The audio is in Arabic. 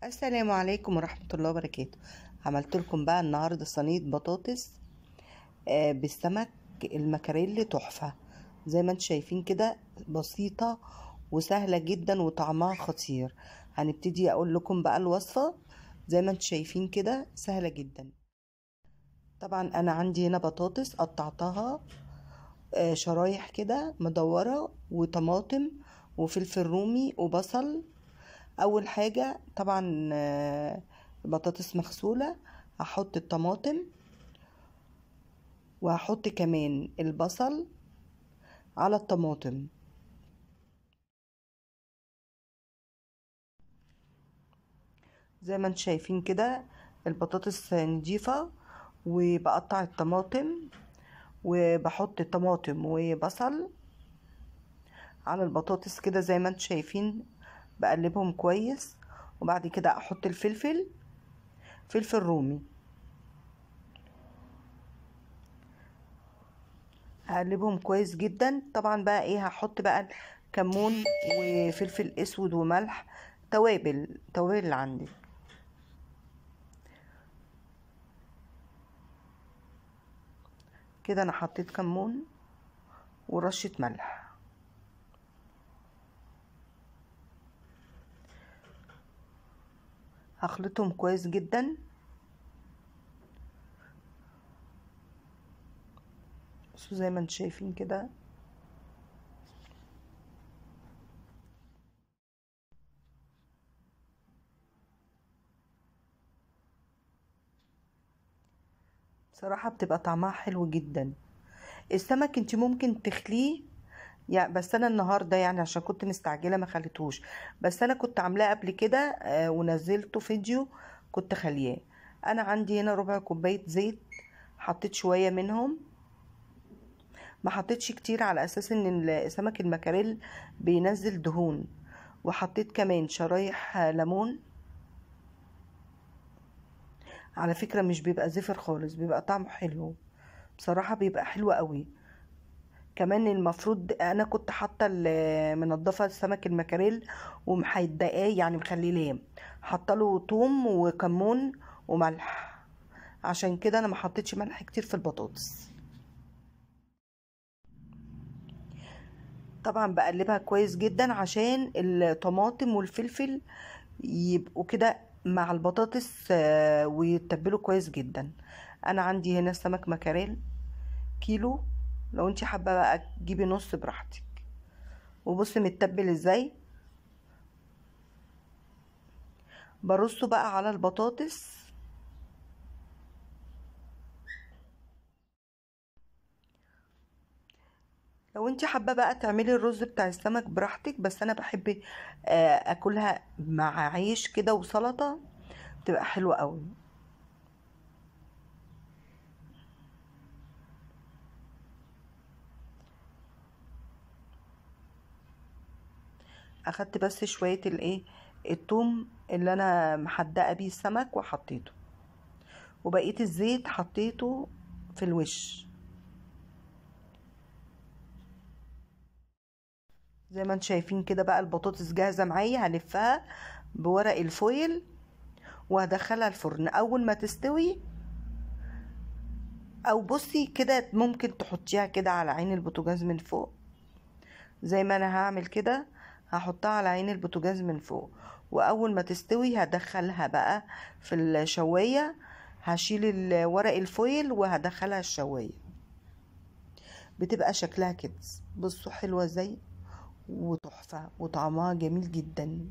السلام عليكم ورحمة الله وبركاته. عملت لكم بقى النهاردة صينية بطاطس بالسمك المكاريلي تحفة. زي ما انتم شايفين كده بسيطة وسهلة جدا وطعمها خطير. هنبتدي اقول لكم بقى الوصفة. زي ما انتم شايفين كده سهلة جدا. طبعا انا عندي هنا بطاطس قطعتها شرايح كده مدورة، وطماطم وفلفل رومي وبصل. اول حاجة طبعا بطاطس مغسولة، هحط الطماطم وهحط كمان البصل على الطماطم. زي ما انتم شايفين كده البطاطس نضيفة، وبقطع الطماطم وبحط طماطم وبصل على البطاطس كده زي ما انتم شايفين، بقلبهم كويس. وبعد كده احط فلفل رومي، هقلبهم كويس جدا. طبعا بقى ايه، هحط بقى كمون وفلفل اسود وملح، توابل اللي عندي. كده انا حطيت كمون ورشة ملح. هخلطهم كويس جدا. بصوا زي ما انتم شايفين كده. بصراحة بتبقى طعمها حلو جدا. السمك انت ممكن تخليه يعني، بس انا النهارده يعني عشان كنت مستعجله ما خليتهوش، بس انا كنت عاملاه قبل كده ونزلته فيديو كنت خليه. انا عندي هنا ربع كوبايه زيت، حطيت شويه منهم، ما حطيتش كتير على اساس ان سمك المكاريل بينزل دهون. وحطيت كمان شرايح ليمون. على فكره مش بيبقى زفر خالص، بيبقى طعمه حلو بصراحه، بيبقى حلو قوي. كمان المفروض انا كنت حاطه منضفه السمك المكاريل ومحدقاه يعني مخليلاه، حاطه له توم وكمون وملح، عشان كده انا ما حطيتش ملح كتير في البطاطس. طبعا بقلبها كويس جدا عشان الطماطم والفلفل يبقوا كده مع البطاطس ويتبلوا كويس جدا. انا عندي هنا سمك مكاريل كيلو، لو انت حابه بقى تجيبي نص براحتك. وبصي متبل ازاي، برصه بقى على البطاطس. لو انت حابه بقى تعملي الرز بتاع السمك براحتك، بس انا بحب اكلها مع عيش كده وسلطه، بتبقى حلوه قوي. اخدت بس شويه الايه، الثوم اللي انا محدقه بيه السمك وحطيته، وبقيه الزيت حطيته في الوش. زي ما انتم شايفين كده بقى البطاطس جاهزه معايا، هلفها بورق الفويل وهدخلها الفرن اول ما تستوي. او بصي كده ممكن تحطيها كده على عين البوتاجاز من فوق، زي ما انا هعمل كده، هحطها على عين البوتاجاز من فوق. واول ما تستوي هدخلها بقى في الشوايه، هشيل ورق الفويل وهدخلها الشوايه. بتبقى شكلها كده، بصوا حلوه ازاي وتحفه وطعمها جميل جدا.